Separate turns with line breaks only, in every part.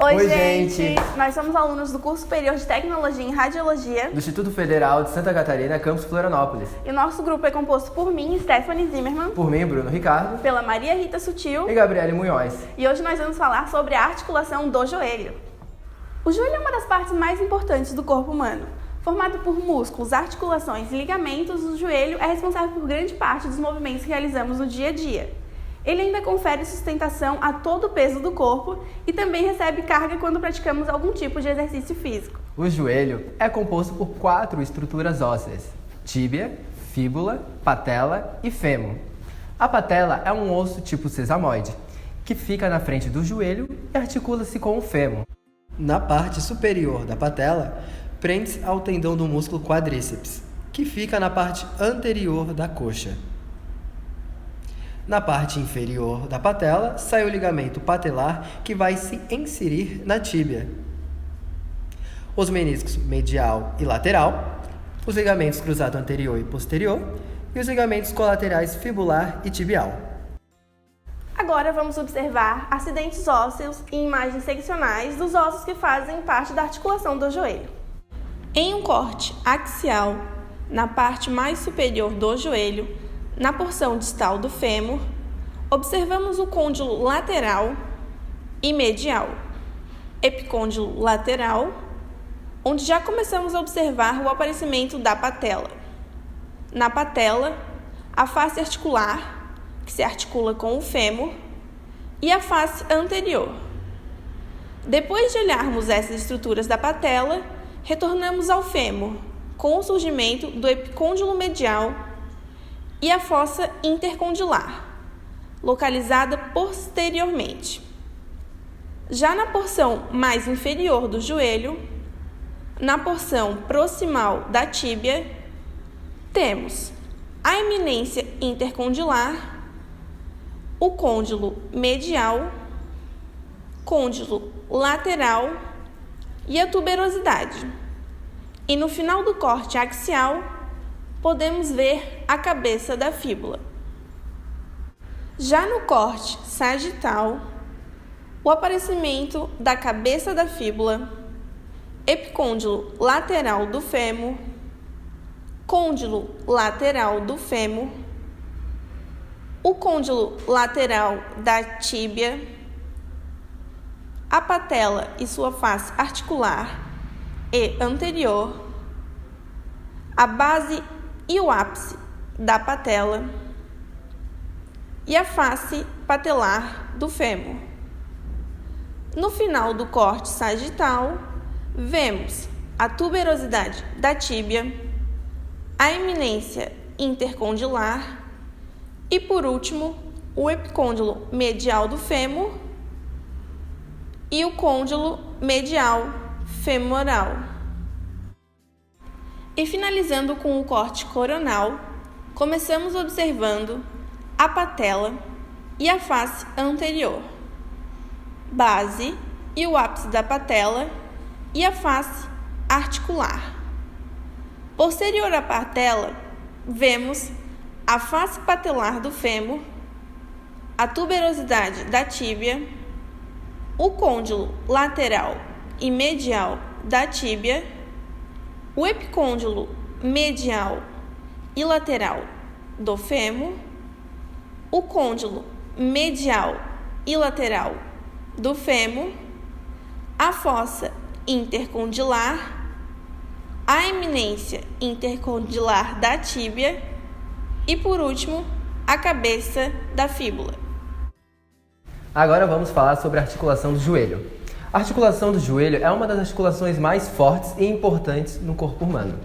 Oi, gente! Nós somos alunos do curso superior de Tecnologia em Radiologia
do Instituto Federal de Santa Catarina, campus Florianópolis.
E o nosso grupo é composto por mim, Stephanie Zimmermann,
por mim, Bruno Ricardo,
pela Maria Rita Sutil
e Gabriele Munhoz.
E hoje nós vamos falar sobre a articulação do joelho. O joelho é uma das partes mais importantes do corpo humano. Formado por músculos, articulações e ligamentos, o joelho é responsável por grande parte dos movimentos que realizamos no dia a dia. Ele ainda confere sustentação a todo o peso do corpo e também recebe carga quando praticamos algum tipo de exercício físico.
O joelho é composto por 4 estruturas ósseas: tíbia, fíbula, patela e fêmur. A patela é um osso tipo sesamoide, que fica na frente do joelho e articula-se com o fêmur.
Na parte superior da patela, prende-se ao tendão do músculo quadríceps, que fica na parte anterior da coxa. Na parte inferior da patela, sai o ligamento patelar que vai se inserir na tíbia. Os meniscos medial e lateral, os ligamentos cruzado anterior e posterior e os ligamentos colaterais fibular e tibial.
Agora vamos observar acidentes ósseos e imagens seccionais dos ossos que fazem parte da articulação do joelho. Em um corte axial, na parte mais superior do joelho, na porção distal do fêmur, observamos o côndilo lateral e medial, epicôndilo lateral, onde já começamos a observar o aparecimento da patela. Na patela, a face articular, que se articula com o fêmur, e a face anterior. Depois de olharmos essas estruturas da patela, retornamos ao fêmur, com o surgimento do epicôndilo medial e a fossa intercondilar, localizada posteriormente. Já na porção mais inferior do joelho, na porção proximal da tíbia, temos a eminência intercondilar, o côndilo medial, côndilo lateral e a tuberosidade. E no final do corte axial, podemos ver a cabeça da fíbula. Já no corte sagital, o aparecimento da cabeça da fíbula, epicôndilo lateral do fêmur, côndilo lateral do fêmur, o côndilo lateral da tíbia, a patela e sua face articular e anterior, a base e o ápice da patela e a face patelar do fêmur. No final do corte sagital, vemos a tuberosidade da tíbia, a eminência intercondilar e, por último, o epicôndilo medial do fêmur e o côndilo medial femoral. E finalizando com o corte coronal, começamos observando a patela e a face anterior, base e o ápice da patela e a face articular. Posterior à patela, vemos a face patelar do fêmur, a tuberosidade da tíbia, o côndilo lateral e medial da tíbia, o epicôndilo medial e lateral do fêmur, o côndilo medial e lateral do fêmur, a fossa intercondilar, a eminência intercondilar da tíbia e, por último, a cabeça da fíbula.
Agora vamos falar sobre a articulação do joelho. A articulação do joelho é uma das articulações mais fortes e importantes no corpo humano,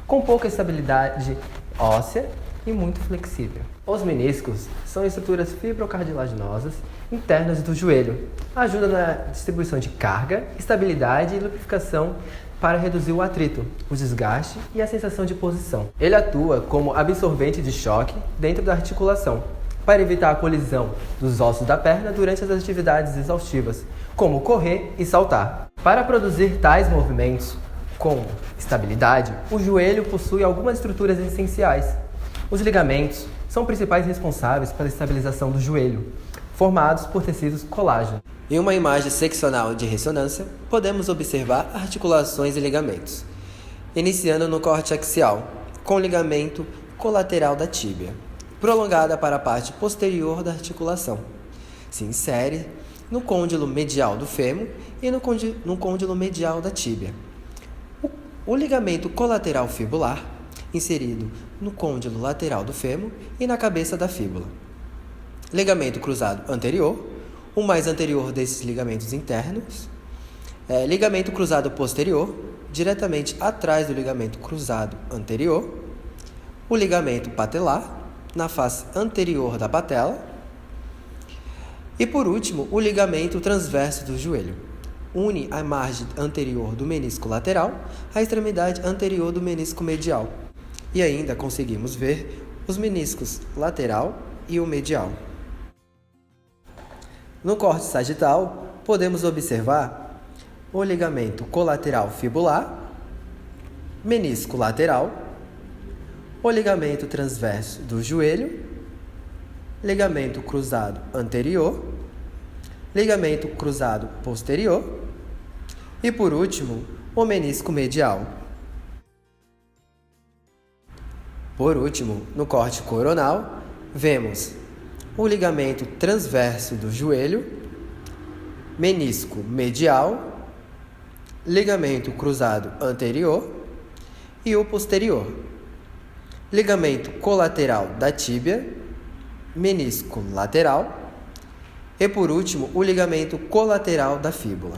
com pouca estabilidade óssea e muito flexível. Os meniscos são estruturas fibrocartilaginosas internas do joelho. Ajudam na distribuição de carga, estabilidade e lubrificação para reduzir o atrito, o desgaste e a sensação de posição. Ele atua como absorvente de choque dentro da articulação, para evitar a colisão dos ossos da perna durante as atividades exaustivas, como correr e saltar. Para produzir tais movimentos com estabilidade, o joelho possui algumas estruturas essenciais. Os ligamentos são principais responsáveis pela estabilização do joelho, formados por tecidos colágeno.
Em uma imagem seccional de ressonância, podemos observar articulações e ligamentos, iniciando no corte axial, com o ligamento colateral da tíbia, prolongada para a parte posterior da articulação. Se insere no côndilo medial do fêmur e no côndilo medial da tíbia. O ligamento colateral fibular, inserido no côndilo lateral do fêmur e na cabeça da fíbula. Ligamento cruzado anterior, o mais anterior desses ligamentos internos. Ligamento cruzado posterior, diretamente atrás do ligamento cruzado anterior. O ligamento patelar, na face anterior da patela. E por último, o ligamento transverso do joelho. Une a margem anterior do menisco lateral à extremidade anterior do menisco medial. E ainda conseguimos ver os meniscos lateral e o medial. No corte sagital, podemos observar o ligamento colateral fibular, menisco lateral, o ligamento transverso do joelho, ligamento cruzado anterior, ligamento cruzado posterior e, por último, o menisco medial. Por último, no corte coronal, vemos o ligamento transverso do joelho, menisco medial, ligamento cruzado anterior e o posterior, ligamento colateral da tíbia, menisco lateral e, por último, o ligamento colateral da fíbula.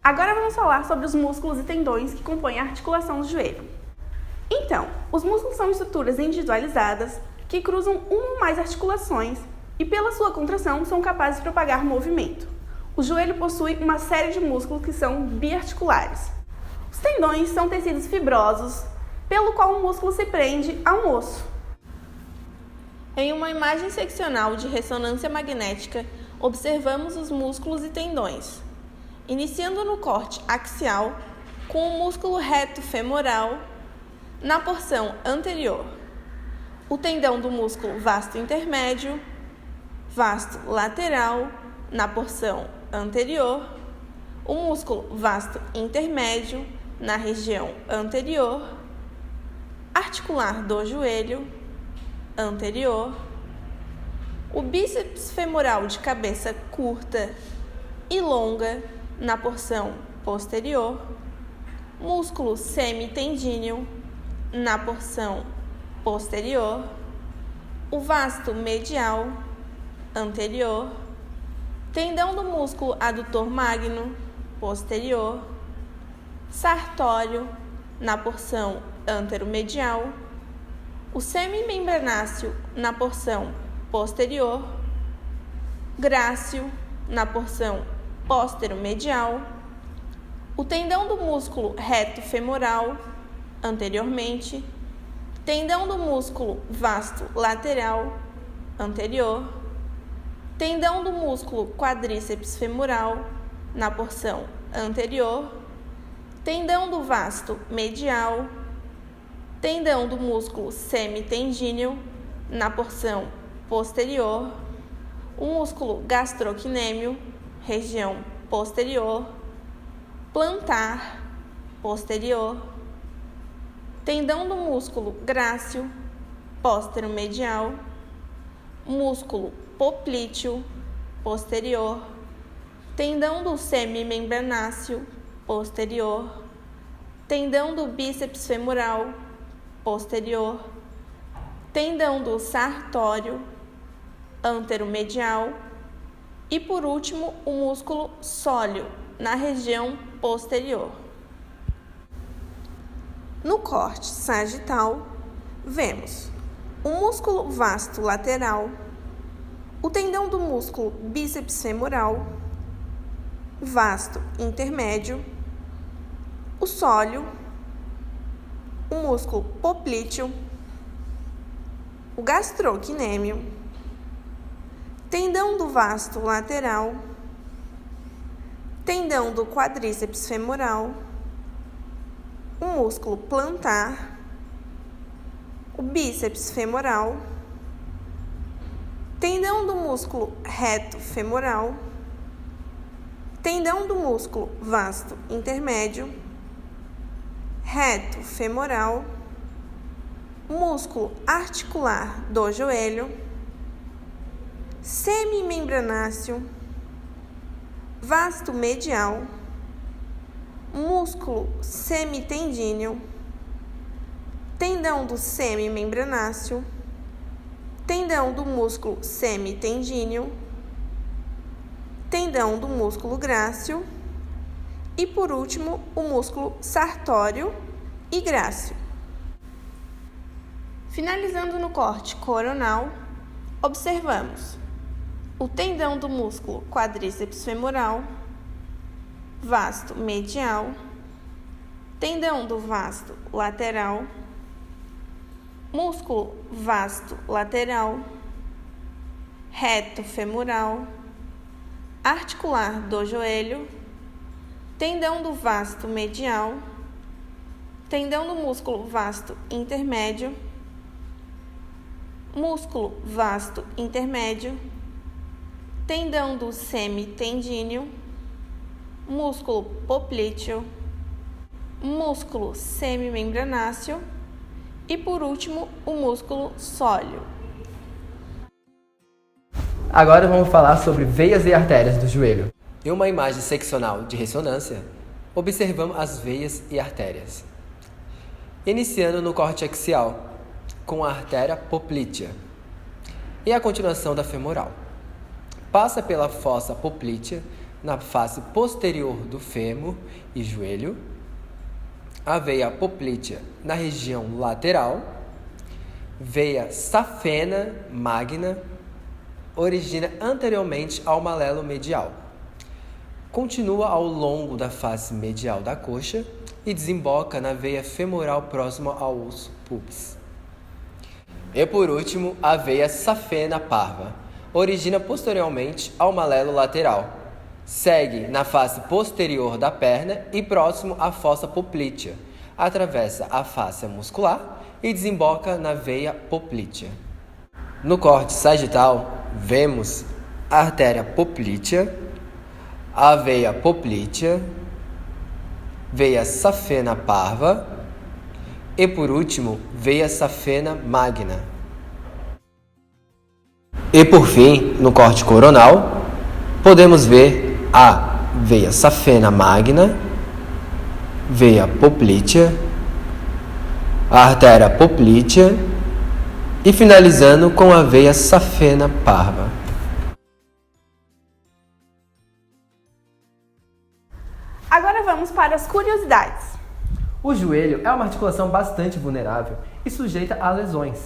Agora vamos falar sobre os músculos e tendões que compõem a articulação do joelho. Então, os músculos são estruturas individualizadas que cruzam uma ou mais articulações e, pela sua contração, são capazes de propagar movimento. O joelho possui uma série de músculos que são biarticulares. Os tendões são tecidos fibrosos, pelo qual o músculo se prende a um osso. Em uma imagem seccional de ressonância magnética, observamos os músculos e tendões, iniciando no corte axial, com o músculo reto femoral na porção anterior, o tendão do músculo vasto intermédio, vasto lateral na porção anterior, o músculo vasto intermédio na região anterior, articular do joelho anterior, o bíceps femoral de cabeça curta e longa na porção posterior, músculo semitendíneo na porção posterior, o vasto medial anterior, tendão do músculo adutor magno posterior, sartório na porção anteromedial, o semimembranáceo na porção posterior, grácil na porção posteromedial, o tendão do músculo reto femoral anteriormente, tendão do músculo vasto lateral anterior, tendão do músculo quadríceps femoral na porção anterior, tendão do vasto medial, tendão do músculo semitendíneo na porção posterior, o músculo gastrocnêmio, região posterior, plantar posterior, tendão do músculo grácil, posteromedial, músculo poplíteo posterior, tendão do semimembranáceo posterior, tendão do bíceps femoral posterior, tendão do sartório anteromedial e, por último, o músculo sóleo na região posterior. No corte sagital, vemos o músculo vasto lateral, o tendão do músculo bíceps femoral, vasto intermédio, o sóleo, o músculo poplíteo, o gastrocnêmio, tendão do vasto lateral, tendão do quadríceps femoral, o músculo plantar, bíceps femoral, tendão do músculo reto femoral, tendão do músculo vasto intermédio, reto femoral, músculo articular do joelho, semimembranáceo, vasto medial, músculo semitendíneo, tendão do semimembranáceo, tendão do músculo semitendíneo, tendão do músculo grácil e, por último, o músculo sartório e grácil. Finalizando no corte coronal, observamos o tendão do músculo quadríceps femoral, vasto medial, tendão do vasto lateral, músculo vasto lateral, reto femoral, articular do joelho, tendão do vasto medial, tendão do músculo vasto intermédio, músculo vasto intermédio, tendão do semitendíneo, músculo poplíteo, músculo semimembranáceo e, por último, o músculo sóleo.
Agora vamos falar sobre veias e artérias do joelho. Em uma imagem seccional de ressonância, observamos as veias e artérias. Iniciando no corte axial, com a artéria poplítea, e a continuação da femoral. Passa pela fossa poplítea, na face posterior do fêmur e joelho, a veia poplítea na região lateral, veia safena magna, origina anteriormente ao malelo medial. Continua ao longo da face medial da coxa e desemboca na veia femoral próxima ao osso pubis. E por último, a veia safena parva, origina posteriormente ao malelo lateral. Segue na face posterior da perna e próximo à fossa poplítea. Atravessa a fáscia muscular e desemboca na veia poplítea. No corte sagital, vemos a artéria poplítea, a veia poplítea, veia safena parva e, por último, veia safena magna. E, por fim, no corte coronal, podemos ver a veia safena magna, veia poplítea, a artéria poplítea e finalizando com a veia safena parva.
Agora vamos para as curiosidades.
O joelho é uma articulação bastante vulnerável e sujeita a lesões.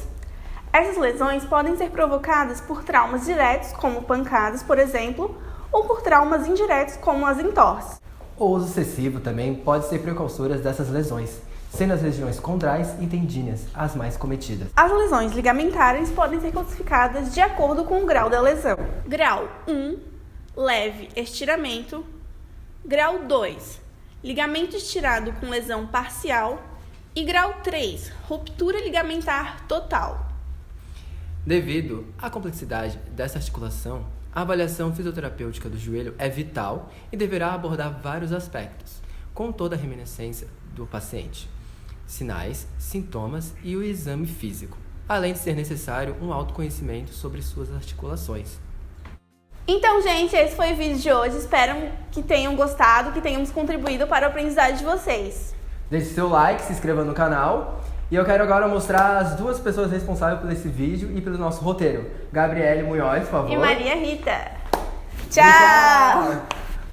Essas lesões podem ser provocadas por traumas diretos, como pancadas, por exemplo, ou por traumas indiretos, como as entorses.
O uso excessivo também pode ser precursor dessas lesões, sendo as regiões condrais e tendíneas as mais cometidas.
As lesões ligamentares podem ser classificadas de acordo com o grau da lesão. Grau 1, leve estiramento. Grau 2, ligamento estirado com lesão parcial. E grau 3, ruptura ligamentar total.
Devido à complexidade dessa articulação, a avaliação fisioterapêutica do joelho é vital e deverá abordar vários aspectos, com toda a reminiscência do paciente, sinais, sintomas e o exame físico, além de ser necessário um autoconhecimento sobre suas articulações.
Então, gente, esse foi o vídeo de hoje. Espero que tenham gostado, que tenhamos contribuído para o aprendizado de vocês.
Deixe seu like, se inscreva no canal. E eu quero agora mostrar as duas pessoas responsáveis por esse vídeo e pelo nosso roteiro. Gabriele Munhoz, por favor.
E Maria Rita. Tchau!